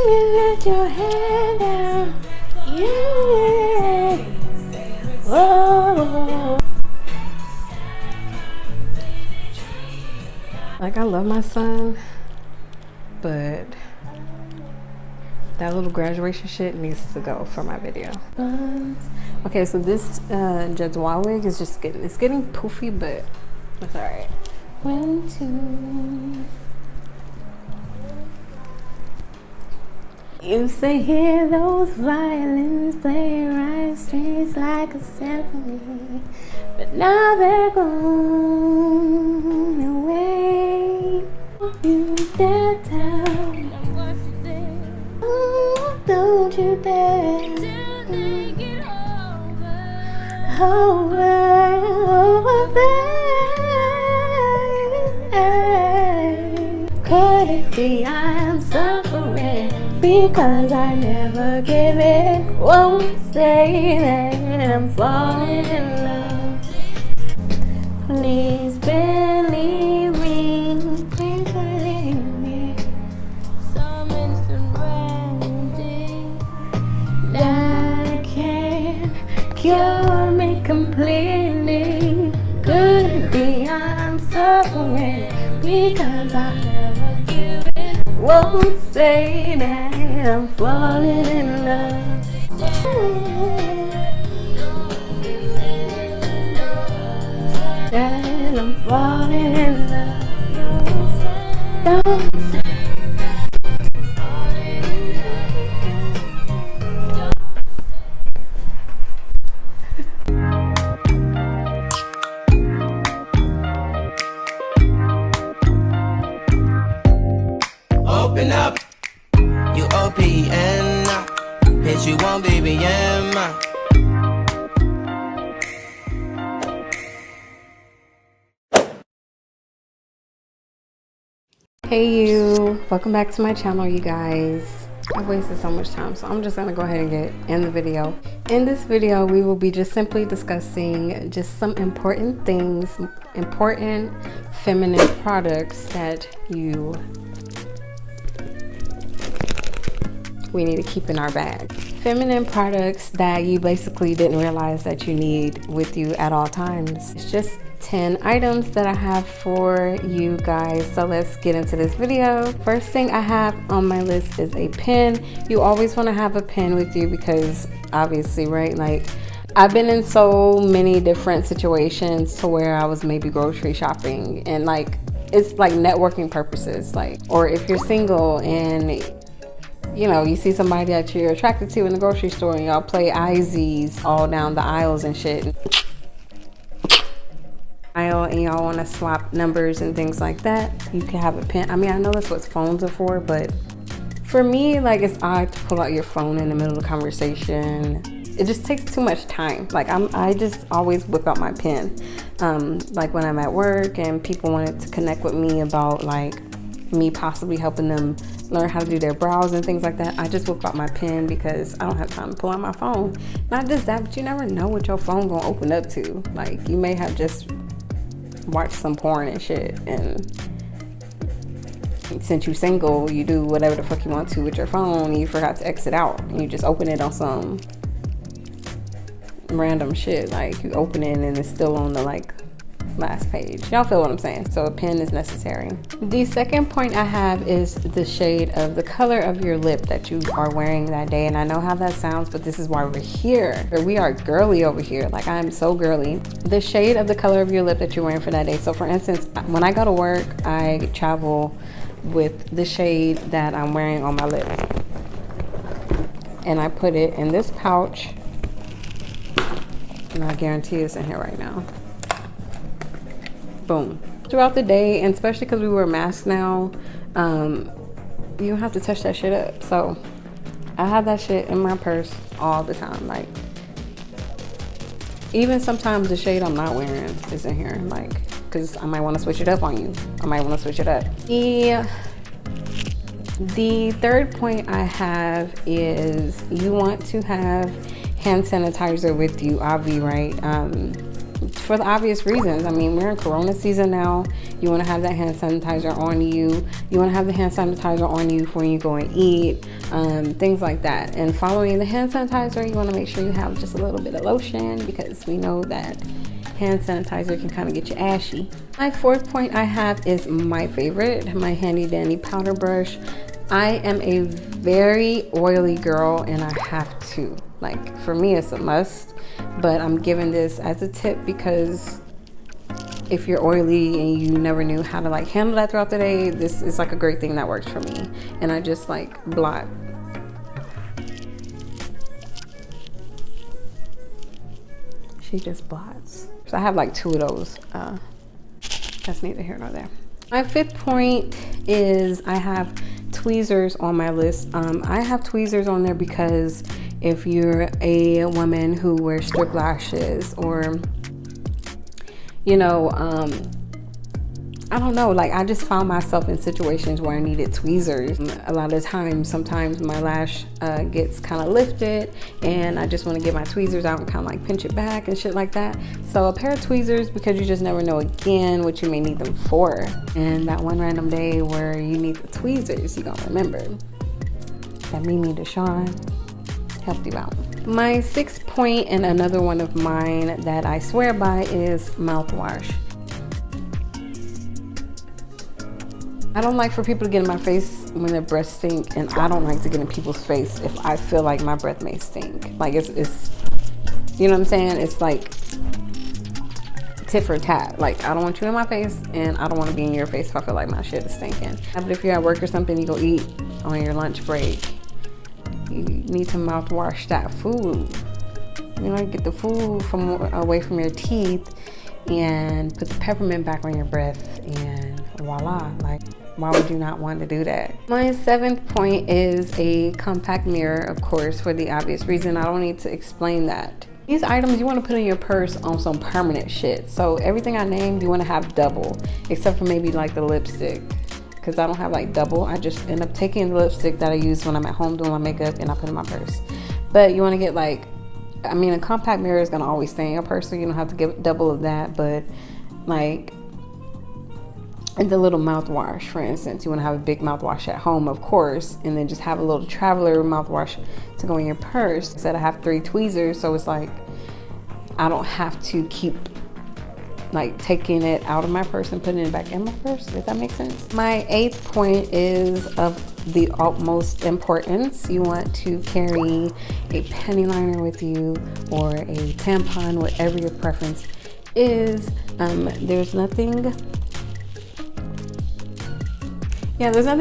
let your head down. Yeah. Whoa. Like, I love my son, but that little graduation shit needs to go for my video. Okay, so this Jedwai wig is just getting poofy, but it's alright. 1, 2. Used to hear those violins play right strings like a symphony, but now they're gone away. You dare tell me what you did. Oh, don't you dare. Till they get over there. Could it be I'm suffering because I never give it? Won't say that I'm falling in love. Please believe me, please believe me. Some instant remedy that can cure me completely. Could it be I'm suffering because I never give it? Won't say that I'm falling in love. That I'm falling in love. Don't say. Open up, you OPN, bitch, you won't BBM. Hey you, welcome back to my channel, you guys. I've wasted so much time, so I'm just gonna go ahead and get in the video. In this video, we will be just simply discussing just some important things, important feminine products that we need to keep in our bag. Feminine products that you basically didn't realize that you need with you at all times. It's just 10 items that I have for you guys, so let's get into this video. First thing I have on my list is a pen. You always want to have a pen with you because obviously, right, like I've been in so many different situations to where I was maybe grocery shopping and like it's like networking purposes, like, or if you're single and you know, you see somebody that you're attracted to in the grocery store and y'all play IZs all down the aisles and shit. And y'all want to swap numbers and things like that, you can have a pen. I mean, I know that's what phones are for, but for me, like, it's odd to pull out your phone in the middle of a conversation. It just takes too much time. Like, I just always whip out my pen. Like when I'm at work and people wanted to connect with me about like me possibly helping them learn how to do their brows and things like that, I just whip out my pen because I don't have time to pull out my phone. Not just that, but you never know what your phone gonna open up to. Like, you may have just watch some porn and shit, and since you're single, you do whatever the fuck you want to with your phone and you forgot to exit out and you just open it on some random shit. Like, you open it and it's still on the like last page. Y'all feel what I'm saying? So a pen is necessary. The second point I have is the shade of the color of your lip that you are wearing that day. And I know how that sounds, but this is why we're here. We are girly over here. Like, I'm so girly. The shade of the color of your lip that you're wearing for that day. So for instance, when I go to work, I travel with the shade that I'm wearing on my lip. And I put it in this pouch. And I guarantee it's in here right now. Boom. Throughout the day, and especially because we wear masks now, you don't have to touch that shit up. So I have that shit in my purse all the time. Like, even sometimes the shade I'm not wearing is in here, like, because I might want to switch it up on you. I might want to switch it up. The third point I have is you want to have hand sanitizer with you, obvi, right? for the obvious reasons. I mean, we're in Corona season now. You want to have that hand sanitizer on you. You want to have the hand sanitizer on you for when you go and eat, things like that. And following the hand sanitizer, you want to make sure you have just a little bit of lotion, because we know that hand sanitizer can kind of get you ashy. My fourth point I have is my favorite, my handy dandy powder brush. I am a very oily girl, and I have to, like, for me it's a must, but I'm giving this as a tip because if you're oily and you never knew how to like handle that throughout the day, this is like a great thing that works for me. And I just like blot. She just blots. So I have like 2 of those. That's neither here nor there. My fifth point is I have tweezers on my list. I have tweezers on there because if you're a woman who wears strip lashes, or you know, I don't know, like I just found myself in situations where I needed tweezers. A lot of times, sometimes my lash gets kind of lifted and I just want to get my tweezers out and kind of like pinch it back and shit like that. So a pair of tweezers, because you just never know again what you may need them for. And that one random day where you need the tweezers, you're gonna remember that MONDÈ helped you out. My sixth point, and another one of mine that I swear by, is mouthwash. I don't like for people to get in my face when their breath stink, and I don't like to get in people's face if I feel like my breath may stink. Like it's you know what I'm saying? It's like tit for tat. Like I don't want you in my face, and I don't want to be in your face if I feel like my shit is stinking. But if you're at work or something, you go eat on your lunch break, you need to mouthwash that food. You know, get the food away from your teeth and put the peppermint back on your breath, and voila. Like, why would you not want to do that? My seventh point is a compact mirror, of course, for the obvious reason. I don't need to explain that. These items you want to put in your purse on some permanent shit. So everything I named, you want to have double, except for maybe like the lipstick, because I don't have like double. I just end up taking the lipstick that I use when I'm at home doing my makeup and I put it in my purse. But you want to get like, I mean, a compact mirror is going to always stay in your purse, so you don't have to get double of that. But like, and the little mouthwash, for instance, you want to have a big mouthwash at home, of course, and then just have a little traveler mouthwash to go in your purse. Instead, I have 3 tweezers, so it's like I don't have to keep like taking it out of my purse and putting it back in my purse, if that makes sense. My 8th point is of the utmost importance. You want to carry a penny liner with you, or a tampon, whatever your preference is. There's nothing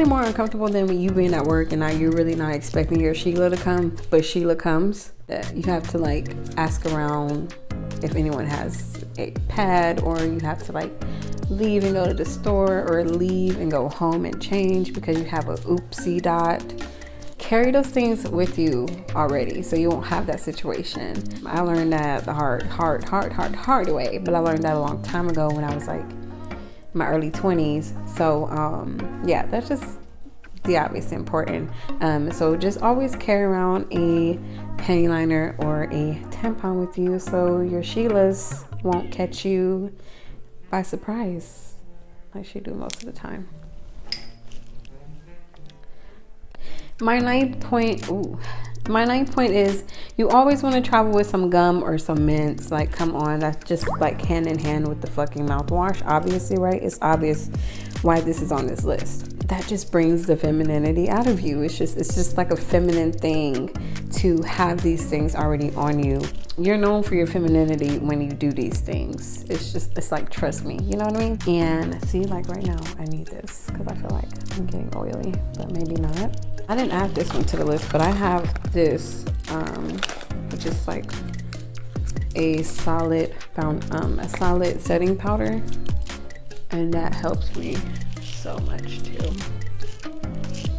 more uncomfortable than you being at work and now you're really not expecting your Sheila to come, but Sheila comes. You have to like ask around if anyone has a pad, or you have to like leave and go to the store, or leave and go home and change because you have a oopsie dot. Carry those things with you already, so you won't have that situation. I learned that the hard way, but I learned that a long time ago when I was like my early 20s. So yeah, that's just the obvious important. So just always carry around a penny liner or a tampon with you, so your Sheilas won't catch you by surprise like she do most of the time. My ninth point is you always want to travel with some gum or some mints. Like, come on, that's just like hand in hand with the fucking mouthwash, obviously, right? It's obvious why this is on this list. That just brings the femininity out of you. It's just like a feminine thing to have these things already on you. You're known for your femininity when you do these things. It's like, trust me, you know what I mean? And see, like right now, I need this because I feel like I'm getting oily, but maybe not. I didn't add this one to the list, but I have this, which is like a solid setting powder, and that helps me so much too.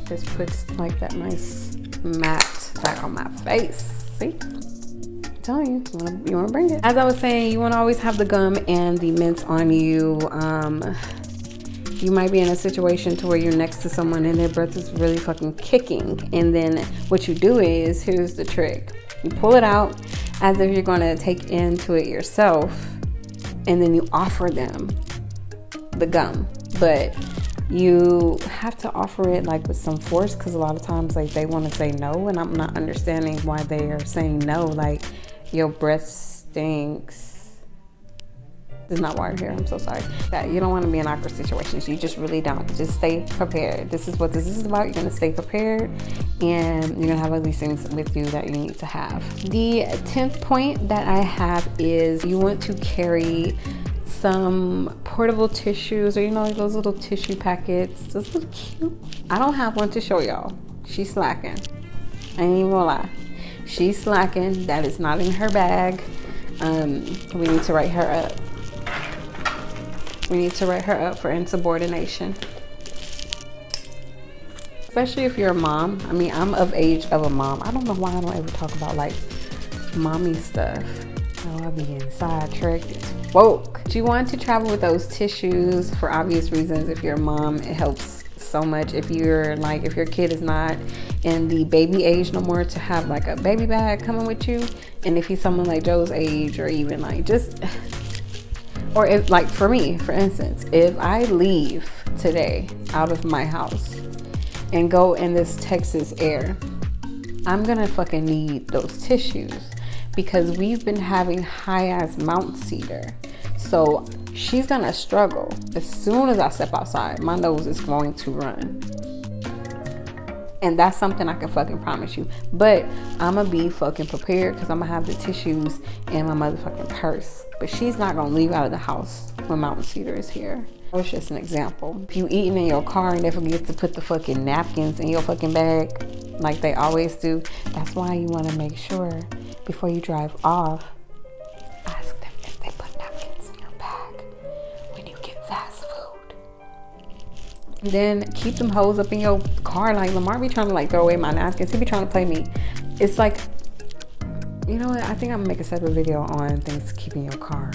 This puts like that nice matte back on my face. See? I'm telling you, you want to bring it. As I was saying, you want to always have the gum and the mints on you. You might be in a situation to where you're next to someone and their breath is really fucking kicking. And then what you do is, here's the trick. You pull it out as if you're going to take into it yourself. and then you offer them the gum, but you have to offer it like with some force, because a lot of times like they want to say no, and I'm not understanding why they are saying no. Like, your breath stinks. This is not why I'm here. I'm so sorry. That you don't want to be in awkward situations. You just really don't. Just stay prepared. This is what this is about. You're going to stay prepared, and you're going to have all these things with you that you need to have. The 10th point that I have is you want to carry some portable tissues, or like those little tissue packets. Those look cute. I don't have one to show y'all. She's slacking. I ain't even gonna lie. She's slacking. That is not in her bag. We need to write her up. We need to write her up for insubordination. Especially if you're a mom. I mean, I'm of age of a mom. I don't know why I don't ever talk about like mommy stuff. Oh, I'll be getting sidetracked. It's woke. You want to travel with those tissues for obvious reasons. If you're a mom, it helps so much. If your kid is not in the baby age no more, to have like a baby bag coming with you. And if he's someone like Joe's age, or even like just, or if like for me, for instance, if I leave today out of my house and go in this Texas air, I'm gonna fucking need those tissues, because we've been having high ass mount cedar. So she's gonna struggle. As soon as I step outside, my nose is going to run. And that's something I can fucking promise you. But I'm gonna be fucking prepared, because I'm gonna have the tissues in my motherfucking purse. But she's not gonna leave out of the house when mountain cedar is here. That was just an example. If you eating in your car and they forget to put the fucking napkins in your fucking bag, like they always do, that's why you wanna make sure before you drive off, ask them if they put napkins in your bag when you get fast food. Then keep them hoes up in your car. Like, Lamar be trying to like throw away my napkins. He be trying to play me. It's like, you know what? I think I'm gonna make a separate video on things to keep in your car.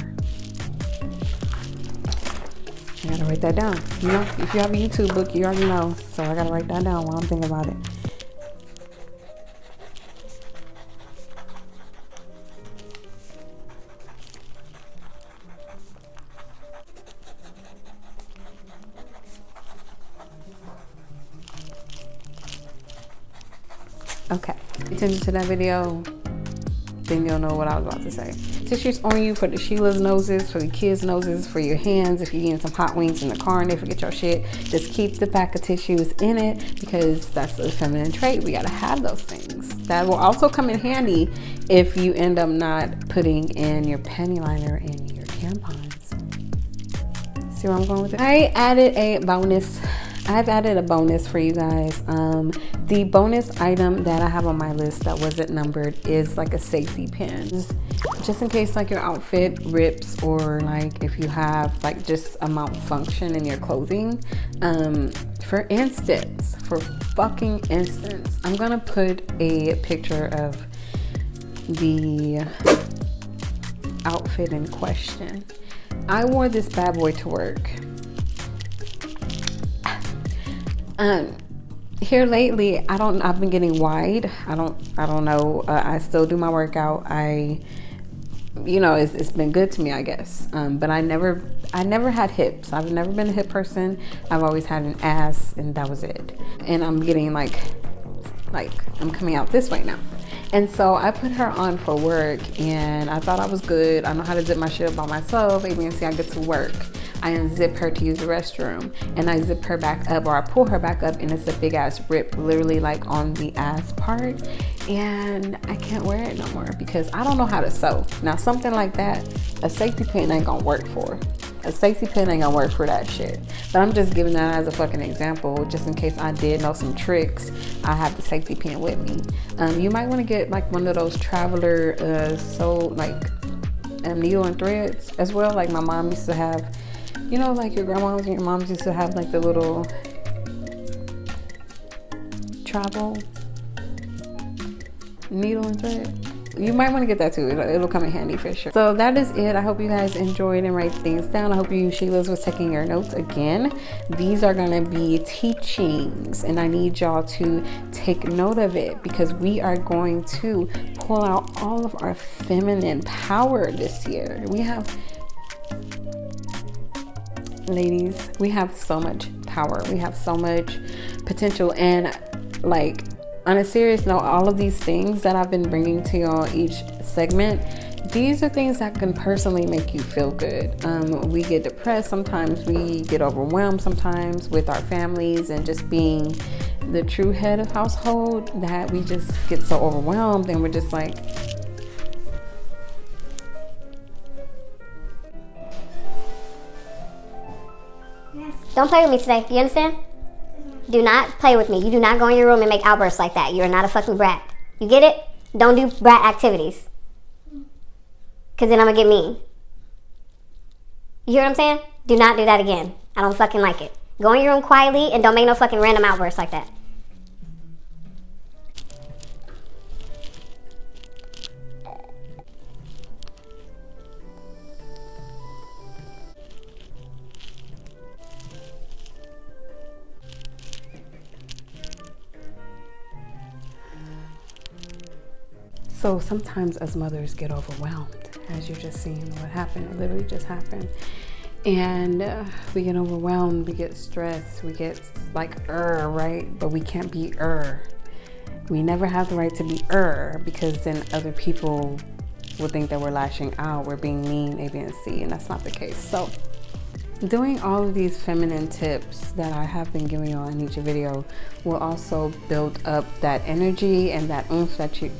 I gotta write that down. You know, if you have a YouTube book, you already know. So I gotta write that down while I'm thinking about it. Okay, attention to that video, then you'll know what I was about to say. Tissues on you for the Sheila's noses, for the kids' noses, for your hands. If you're eating some hot wings in the car and they forget your shit, just keep the pack of tissues in it, because that's a feminine trait. We gotta have those things. That will also come in handy if you end up not putting in your panty liner and your tampons. See where I'm going with it? I've added a bonus for you guys. The bonus item that I have on my list that wasn't numbered is like a safety pin, just in case like your outfit rips, or like if you have like just a malfunction in your clothing. For fucking instance, I'm gonna put a picture of the outfit in question. I wore this bad boy to work. Here lately, I've been getting wide. I don't know. I still do my workout. It's been good to me, I guess. But I never had hips. I've never been a hip person. I've always had an ass, and that was it. And I'm getting like I'm coming out this way now. And so I put her on for work, and I thought I was good. I know how to zip my shit up by myself. As you can see, I get to work. I unzip her to use the restroom, and I zip her back up, or I pull her back up, and it's a big ass rip, literally like on the ass part, and I can't wear it no more because I don't know how to sew. Now something like that, a safety pin ain't gonna work for. A safety pin ain't gonna work for that shit. But I'm just giving that as a fucking example, just in case I did know some tricks. I have the safety pin with me. You might want to get like one of those traveler needle and threads as well. Like my mom used to have. You know, like your grandmas and your moms used to have like the little travel needle and thread. You might want to get that too. It'll come in handy for sure. So that is it. I hope you guys enjoyed and write things down. I hope you Sheila's was taking your notes again. These are going to be teachings, and I need y'all to take note of it, because we are going to pull out all of our feminine power this year. We have Ladies, we have so much power. We have so much potential. And like, on a serious note, all of these things that I've been bringing to y'all each segment, these are things that can personally make you feel good. We get depressed sometimes, we get overwhelmed sometimes with our families, and just being the true head of household, that we just get so overwhelmed and we're just like, don't play with me today, you understand? Do not play with me. You do not go in your room and make outbursts like that. You're not a fucking brat. You get it? Don't do brat activities. Because then I'm going to get mean. You hear what I'm saying? Do not do that again. I don't fucking like it. Go in your room quietly and don't make no fucking random outbursts like that. so sometimes as mothers get overwhelmed, as you just seen what happened. It literally just happened. And we get overwhelmed, we get stressed, we get like right? But we can't be we never have the right to be because then other people will think that we're lashing out, we're being mean, A, B, and C, and that's not the case. So doing all of these feminine tips that I have been giving you in each video will also build up that energy and that oomph that you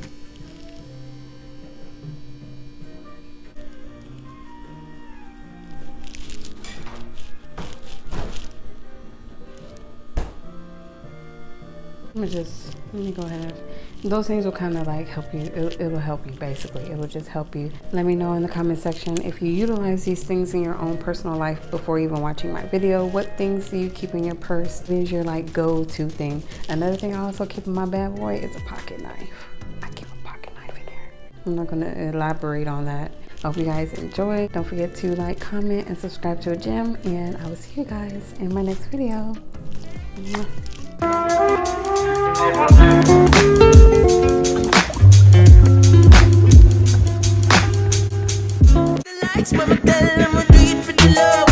let me go ahead. Those things will kind of like help you. It will help you basically. It will just help you. Let me know in the comment section if you utilize these things in your own personal life before even watching my video. What things do you keep in your purse? What is your like go-to thing? Another thing I also keep in my bad boy is a pocket knife. I keep a pocket knife in there. I'm not gonna elaborate on that. I hope you guys enjoy. Don't forget to like, comment, and subscribe to a gem, and I will see you guys in my next video. Mama tell them we do it for the love.